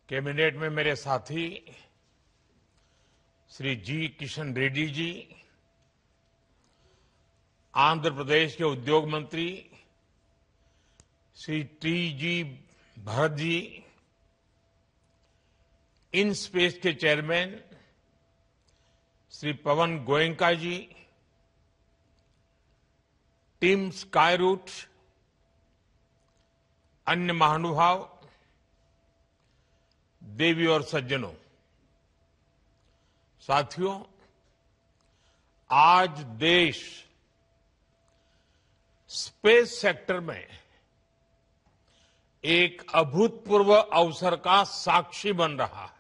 Cabinet में मेरे साथी श्री जी किशन रेड्डी जी, आंध्र प्रदेश के उद्योग मंत्री Shri T G Bharat ji, in space के chairman Shri Pawan Goenka ji, team Skyroot, अन्य महानुभाव, देवी और सज्जनों, साथियों, आज देश स्पेस सेक्टर में एक अभूतपूर्व अवसर का साक्षी बन रहा है।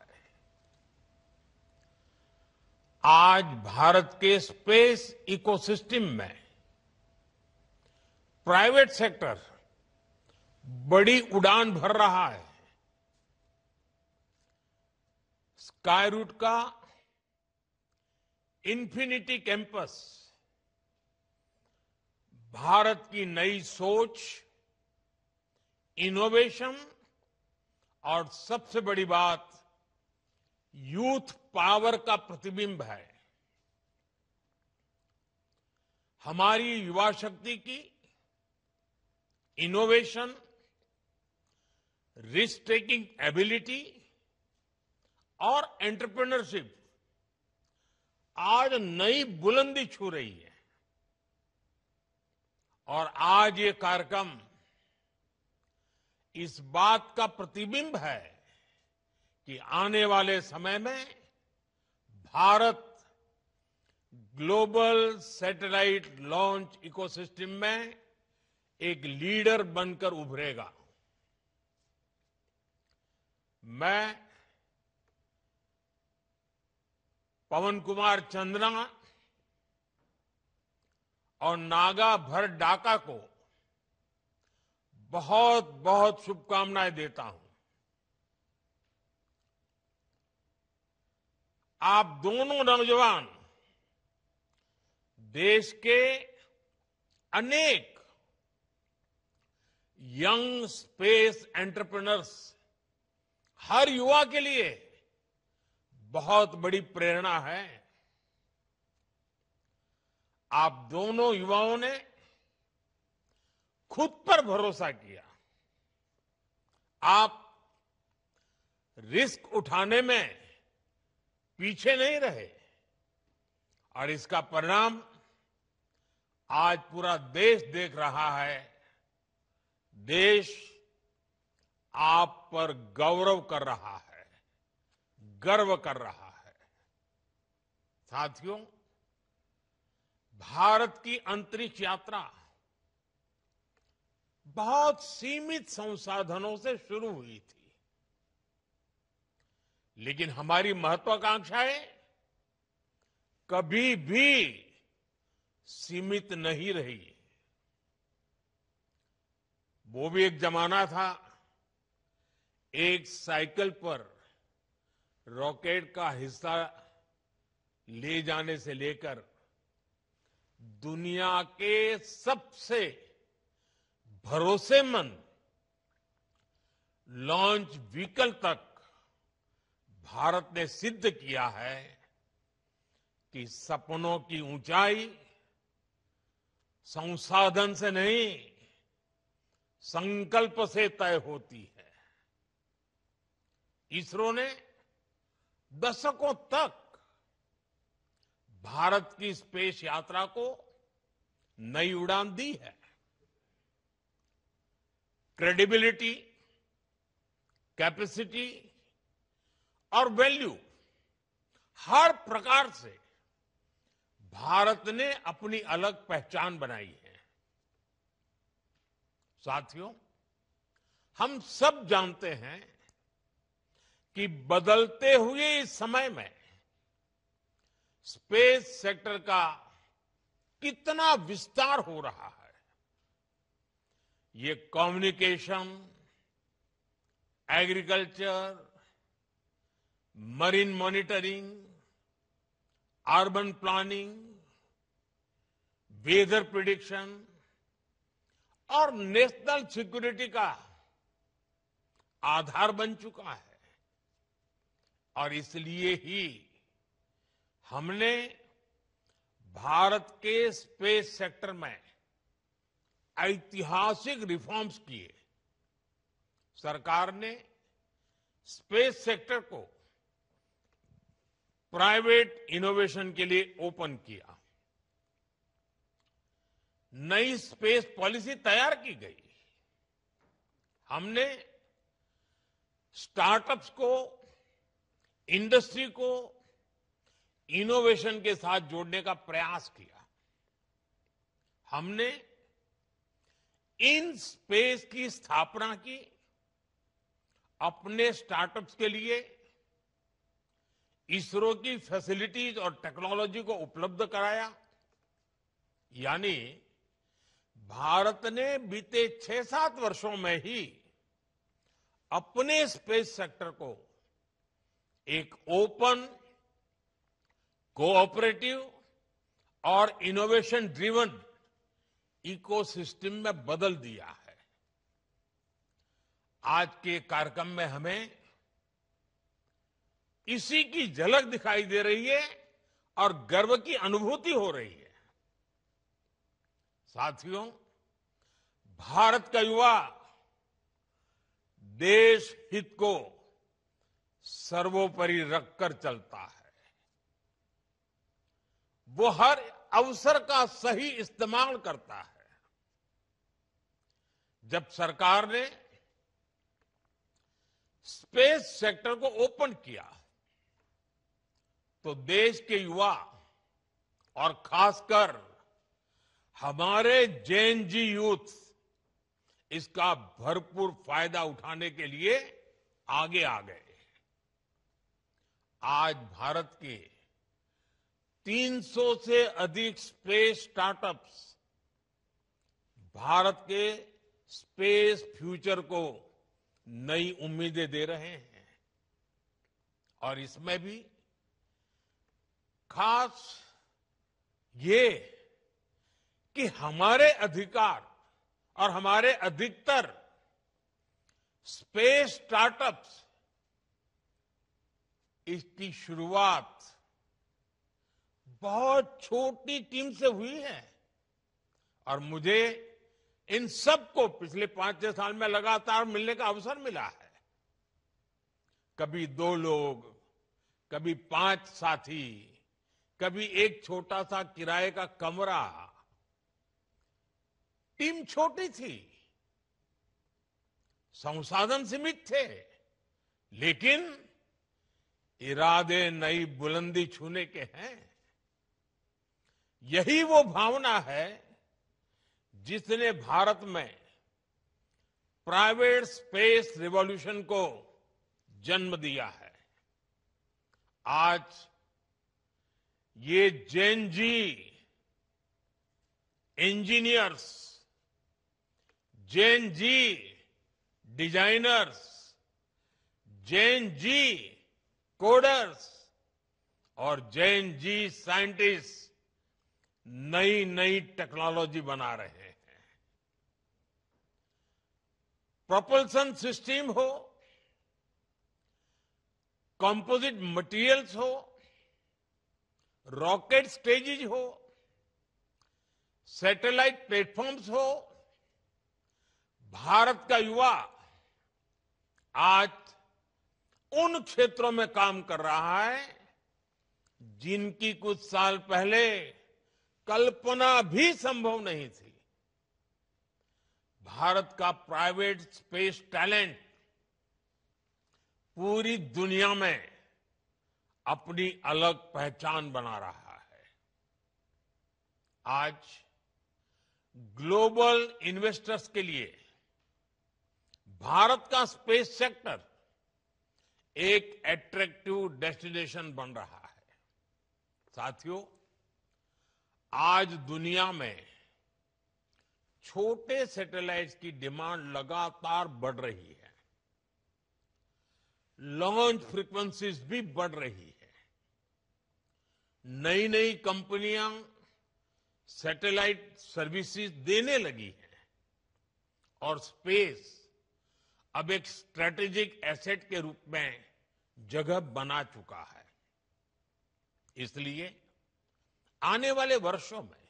आज भारत के स्पेस इकोसिस्टम में प्राइवेट सेक्टर बड़ी उड़ान भर रहा है। स्काईरूट का इन्फिनिटी कैंपस भारत की नई सोच, इनोवेशन और सबसे बड़ी बात यूथ पावर का प्रतिबिंब है। हमारी युवा शक्ति की इनोवेशन, रिस्क टेकिंग एबिलिटी और एंटरप्रेन्योरशिप आज नई बुलंदी छू रही है। और आज ये कार्यक्रम इस बात का प्रतिबिंब है कि आने वाले समय में Bharat global satellite launch ecosystem में एक लीडर बनकर उभरेगा। मैं पवन कुमार चंद्रा और नागा भर डाका को बहुत बहुत शुभकामनाएं देता हूं। आप दोनों नौजवान देश के अनेक यंग स्पेस एंटरप्रेन्योर्स, हर युवा के लिए बहुत बड़ी प्रेरणा है। आप दोनों युवाओं ने खुद पर भरोसा किया। आप रिस्क उठाने में पीछे नहीं रहे और इसका परिणाम आज पूरा देश देख रहा है। देश आप पर गौरव कर रहा है, गर्व कर रहा है। साथियों, भारत की अंतरिक्ष यात्रा बहुत सीमित संसाधनों से शुरू हुई थी, लेकिन हमारी महत्वाकांक्षाएं कभी भी सीमित नहीं रही। वो भी एक जमाना था, एक साइकिल पर रॉकेट का हिस्सा ले जाने से लेकर दुनिया के सबसे भरोसेमंद लॉन्च व्हीकल तक भारत ने सिद्ध किया है कि सपनों की ऊंचाई संसाधन से नहीं, संकल्प से तय होती है। इसरो ने दशकों तक भारत की स्पेस यात्रा को नई उड़ान दी है। क्रेडिबिलिटी, कैपेसिटी और वैल्यू, हर प्रकार से भारत ने अपनी अलग पहचान बनाई है। साथियों, हम सब जानते हैं कि बदलते हुए इस समय में स्पेस सेक्टर का कितना विस्तार हो रहा है। ये communication, agriculture, marine monitoring, urban planning, weather prediction और नेशनल सिक्योरिटी का आधार बन चुका है। और इसलिए ही हमने भारत के स्पेस सेक्टर में ऐतिहासिक रिफॉर्म्स किए। सरकार ने स्पेस सेक्टर को प्राइवेट इनोवेशन के लिए ओपन किया। नई स्पेस पॉलिसी तैयार की गई। हमने स्टार्टअप्स को, इंडस्ट्री को इनोवेशन के साथ जोड़ने का प्रयास किया। हमने इन स्पेस की स्थापना की। अपने स्टार्टअप्स के लिए इसरो की फैसिलिटीज और टेक्नोलॉजी को उपलब्ध कराया। यानी भारत ने बीते 6-7 वर्षों में ही अपने स्पेस सेक्टर को एक ओपन, कोऑपरेटिव और इनोवेशन ड्रिवन इकोसिस्टम में बदल दिया है। आज के कार्यक्रम में हमें इसी की झलक दिखाई दे रही है और गर्व की अनुभूति हो रही है। साथियों, भारत का युवा देश हित को सर्वोपरि रखकर चलता है। वो हर अवसर का सही इस्तेमाल करता है। जब सरकार ने स्पेस सेक्टर को ओपन किया तो देश के युवा और खासकर हमारे जेन जी यूथ इसका भरपूर फायदा उठाने के लिए आगे आ गए। आज भारत के 300 से अधिक स्पेस स्टार्टअप्स भारत के स्पेस फ्यूचर को नई उम्मीदें दे रहे हैं। और इसमें भी खास ये कि हमारे अधिकार और हमारे अधिकतर स्पेस स्टार्टअप्स इसकी शुरुआत बहुत छोटी टीम से हुई है। और मुझे इन सबको पिछले 5-6 साल में लगातार मिलने का अवसर मिला है। कभी 2 लोग, कभी 5 साथी, कभी एक छोटा सा किराए का कमरा। टीम छोटी थी, संसाधन सीमित थे, लेकिन इरादे नई बुलंदी छूने के हैं। यही वो भावना है जिसने भारत में प्राइवेट स्पेस रिवॉल्यूशन को जन्म दिया है। आज ये जेन जी इंजीनियर्स, जेन जी डिजाइनर्स, जेन जी कोडर्स और जेन जी साइंटिस्ट नई नई टेक्नोलॉजी बना रहे हैं। प्रोपल्सन सिस्टम हो, कंपोजिट मटेरियल्स हो, रॉकेट स्टेजेज हो, सैटेलाइट प्लेटफॉर्म्स हो, भारत का युवा आज उन क्षेत्रों में काम कर रहा है जिनकी कुछ साल पहले कल्पना भी संभव नहीं थी। भारत का प्राइवेट स्पेस टैलेंट पूरी दुनिया में अपनी अलग पहचान बना रहा है। आज ग्लोबल इन्वेस्टर्स के लिए भारत का स्पेस सेक्टर एक अट्रैक्टिव डेस्टिनेशन बन रहा है। साथियों, आज दुनिया में छोटे सैटेलाइट्स की डिमांड लगातार बढ़ रही है। लॉन्च फ्रीक्वेंसीज भी बढ़ रही है। नई नई कंपनियां सैटेलाइट सर्विसेज देने लगी हैं और स्पेस अब एक स्ट्रेटेजिक एसेट के रूप में जगह बना चुका है। इसलिए आने वाले वर्षों में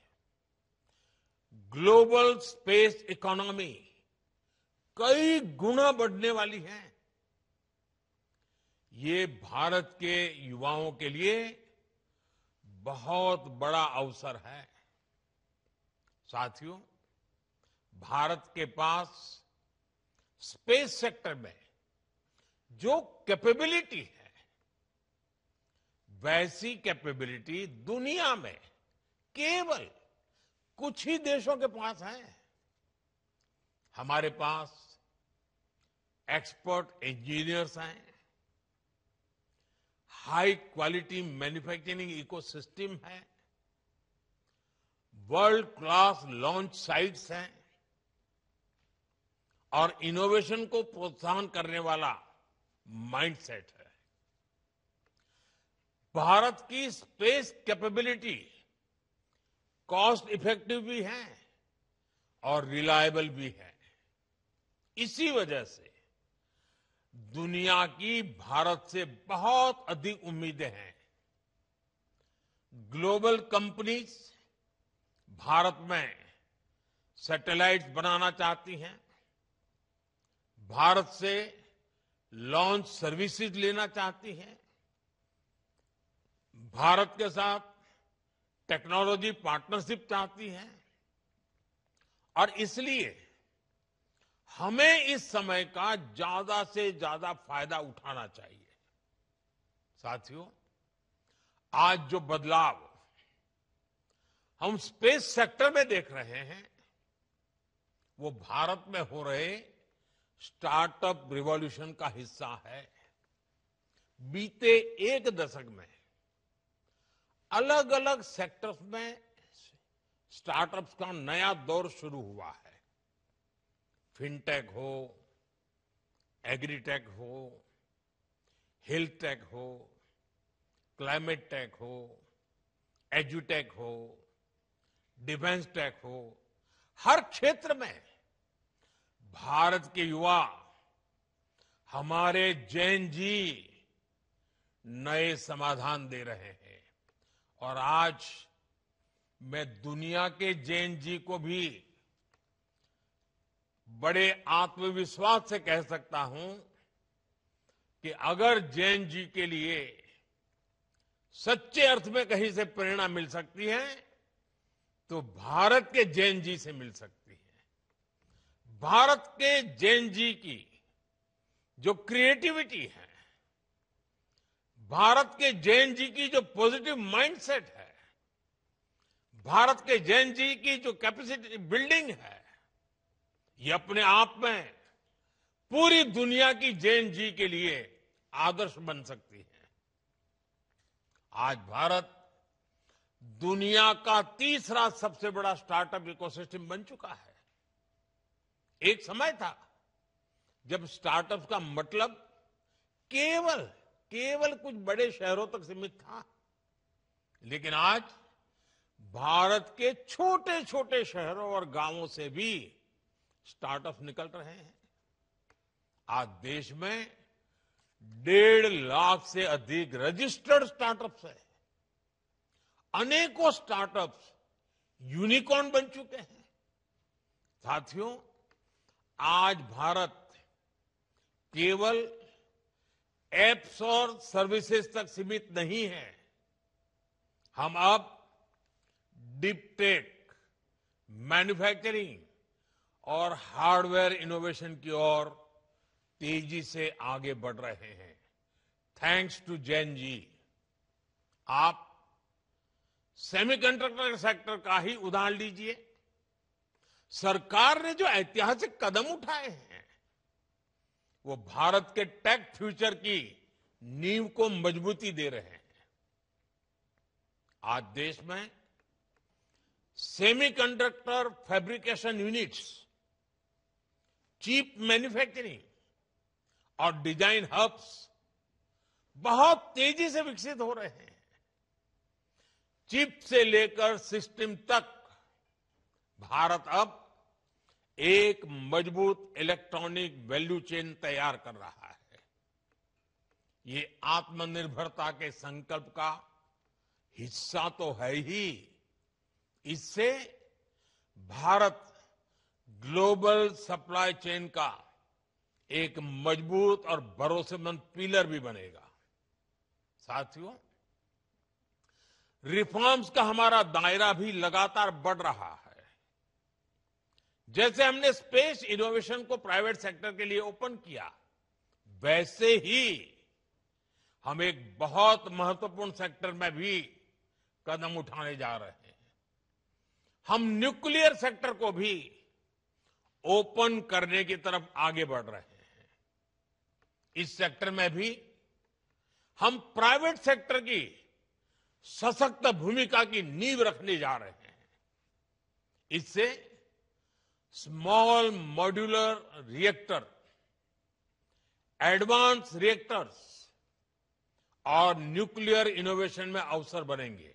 ग्लोबल स्पेस इकोनॉमी कई गुना बढ़ने वाली है। ये भारत के युवाओं के लिए बहुत बड़ा अवसर है। साथियों, भारत के पास स्पेस सेक्टर में जो कैपेबिलिटी है, वैसी कैपेबिलिटी दुनिया में केवल कुछ ही देशों के पास है। हमारे पास एक्सपर्ट इंजीनियर्स हैं, हाई क्वालिटी मैन्युफैक्चरिंग इकोसिस्टम है, वर्ल्ड क्लास लॉन्च साइट्स हैं और इनोवेशन को प्रोत्साहन करने वाला माइंडसेट है। भारत की स्पेस कैपेबिलिटी कॉस्ट इफेक्टिव भी है और रिलायबल भी है। इसी वजह से दुनिया की भारत से बहुत अधिक उम्मीदें हैं। ग्लोबल कंपनीज भारत में सैटेलाइट्स बनाना चाहती हैं, भारत से लॉन्च सर्विसेज लेना चाहती हैं, भारत के साथ टेक्नोलॉजी पार्टनरशिप चाहती हैं और इसलिए हमें इस समय का ज्यादा से ज्यादा फायदा उठाना चाहिए। साथियों, आज जो बदलाव हम स्पेस सेक्टर में देख रहे हैं, वो भारत में हो रहे स्टार्टअप रिवॉल्यूशन का हिस्सा है। बीते एक दशक में अलग अलग सेक्टर्स में स्टार्टअप्स का नया दौर शुरू हुआ है। फिनटेक हो, एग्रीटेक हो, हेल्थ टेक हो, क्लाइमेट टेक हो, एजुटेक हो, डिफेंस टेक हो, हर क्षेत्र में भारत के युवा, हमारे जैन जी नए समाधान दे रहे हैं। और आज मैं दुनिया के जैन जी को भी बड़े आत्मविश्वास से कह सकता हूं कि अगर जैन जी के लिए सच्चे अर्थ में कहीं से प्रेरणा मिल सकती है तो भारत के जैन जी से मिल सकती है। भारत के जैन जी की जो क्रिएटिविटी है, भारत के जैन जी की जो पॉजिटिव माइंडसेट है, भारत के जैन जी की जो कैपेसिटी बिल्डिंग है, ये अपने आप में पूरी दुनिया की जैन जी के लिए आदर्श बन सकती है। आज भारत दुनिया का तीसरा सबसे बड़ा स्टार्टअप इकोसिस्टम बन चुका है। एक समय था जब स्टार्टअप का मतलब केवल कुछ बड़े शहरों तक सीमित था, लेकिन आज भारत के छोटे छोटे शहरों और गांवों से भी स्टार्टअप निकल रहे हैं। आज देश में 1.5 लाख से अधिक रजिस्टर्ड स्टार्टअप्स है। अनेकों स्टार्टअप्स यूनिकॉर्न बन चुके हैं। साथियों, आज भारत केवल एप्स और सर्विसेज तक सीमित नहीं है। हम अब डीप टेक, मैन्युफैक्चरिंग और हार्डवेयर इनोवेशन की ओर तेजी से आगे बढ़ रहे हैं। Thanks to Jain ji. आप सेमीकंडक्टर सेक्टर का ही उदाहरण लीजिए। सरकार ने जो ऐतिहासिक कदम उठाए हैं, वो भारत के टेक फ्यूचर की नींव को मजबूती दे रहे हैं। आज देश में semiconductor fabrication units, chip manufacturing और डिजाइन हब्स बहुत तेजी से विकसित हो रहे हैं। चिप से लेकर सिस्टम तक भारत अब एक मजबूत इलेक्ट्रॉनिक वैल्यू चेन तैयार कर रहा है। ये आत्मनिर्भरता के संकल्प का हिस्सा तो है ही। इससे भारत ग्लोबल सप्लाई चेन का एक मजबूत और भरोसेमंद पिलर भी बनेगा। साथियों, रिफॉर्म्स का हमारा दायरा भी लगातार बढ़ रहा है। जैसे हमने स्पेस इनोवेशन को प्राइवेट सेक्टर के लिए ओपन किया, वैसे ही हम एक बहुत महत्वपूर्ण सेक्टर में भी कदम उठाने जा रहे हैं। हम न्यूक्लियर सेक्टर को भी ओपन करने की तरफ आगे बढ़ रहे हैं। इस सेक्टर में भी हम प्राइवेट सेक्टर की सशक्त भूमिका की नींव रखने जा रहे हैं। इससे small modular reactor, advance reactors और न्यूक्लियर इनोवेशन में अवसर बनेंगे।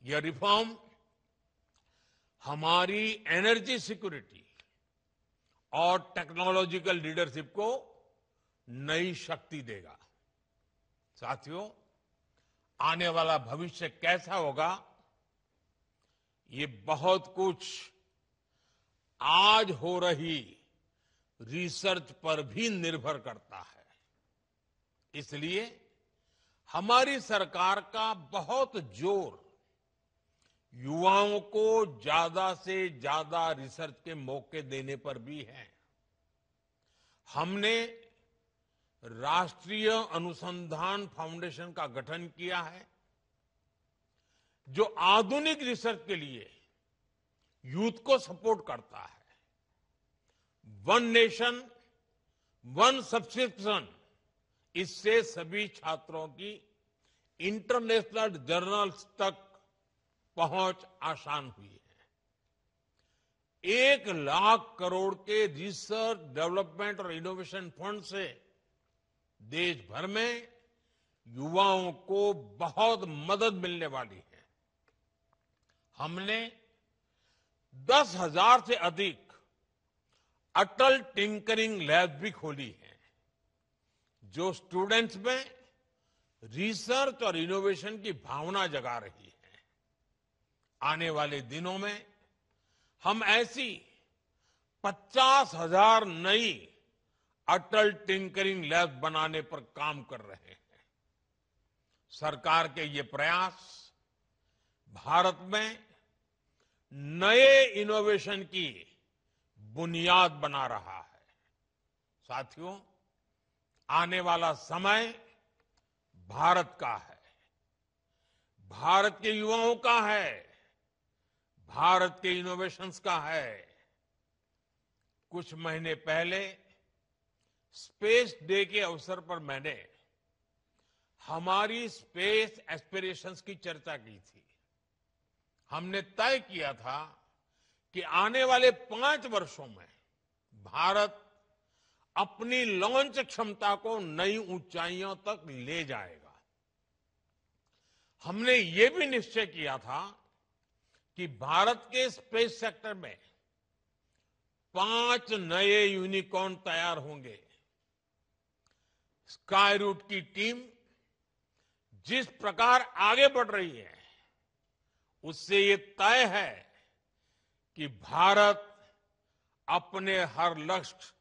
यह रिफॉर्म हमारी एनर्जी सिक्योरिटी और टेक्नोलॉजिकल लीडरशिप को नई शक्ति देगा। साथियों, आने वाला भविष्य कैसा होगा, ये बहुत कुछ आज हो रही रिसर्च पर भी निर्भर करता है। इसलिए हमारी सरकार का बहुत जोर युवाओं को ज्यादा से ज्यादा रिसर्च के मौके देने पर भी है। हमने राष्ट्रीय अनुसंधान फाउंडेशन का गठन किया है, जो आधुनिक रिसर्च के लिए यूथ को सपोर्ट करता है। वन नेशन वन सब्सक्रिप्शन, इससे सभी छात्रों की इंटरनेशनल जर्नल्स तक पहुंच आसान हुई है। 1,00,000 करोड़ के रिसर्च डेवलपमेंट और इनोवेशन फंड से देश भर में युवाओं को बहुत मदद मिलने वाली है। हमने 10,000 से अधिक अटल टिंकरिंग लैब भी खोली है, जो स्टूडेंट्स में रिसर्च और इनोवेशन की भावना जगा रही है। आने वाले दिनों में हम ऐसी 50,000 नई अटल टिंकरिंग लैब बनाने पर काम कर रहे हैं। सरकार के ये प्रयास भारत में नए इनोवेशन की बुनियाद बना रहा है। साथियों, आने वाला समय भारत का है, भारत के युवाओं का है, भारत के इनोवेशंस का है। कुछ महीने पहले स्पेस डे के अवसर पर मैंने हमारी स्पेस एस्पिरेशंस की चर्चा की थी। हमने तय किया था कि आने वाले 5 वर्षों में भारत अपनी लॉन्च क्षमता को नई ऊंचाइयों तक ले जाएगा। हमने ये भी निश्चय किया था कि भारत के स्पेस सेक्टर में 5 नए यूनिकॉर्न तैयार होंगे। स्काई रूट की टीम जिस प्रकार आगे बढ़ रही है, उससे ये तय है कि भारत अपने हर लक्ष्य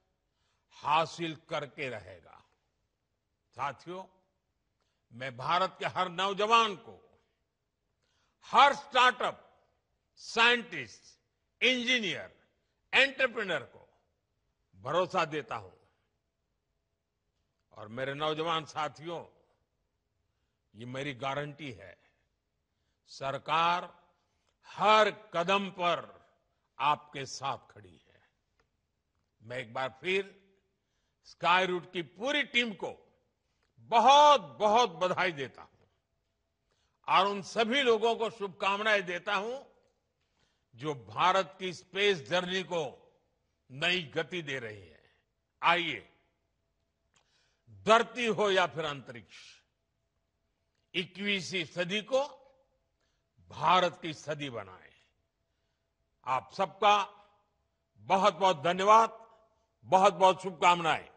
हासिल करके रहेगा। साथियों, मैं भारत के हर नौजवान को, हर स्टार्टअप, साइंटिस्ट, इंजीनियर, एंटरप्रेन्योर को भरोसा देता हूं। और मेरे नौजवान साथियों, ये मेरी गारंटी है, सरकार हर कदम पर आपके साथ खड़ी है। मैं एक बार फिर स्काई रूट की पूरी टीम को बहुत बहुत बधाई देता हूं और उन सभी लोगों को शुभकामनाएं देता हूं जो भारत की स्पेस जर्नी को नई गति दे रही है। आइए, धरती हो या फिर अंतरिक्ष, 21वीं सदी को भारत की सदी बनाएं। आप सबका बहुत बहुत धन्यवाद, बहुत बहुत शुभकामनाएं।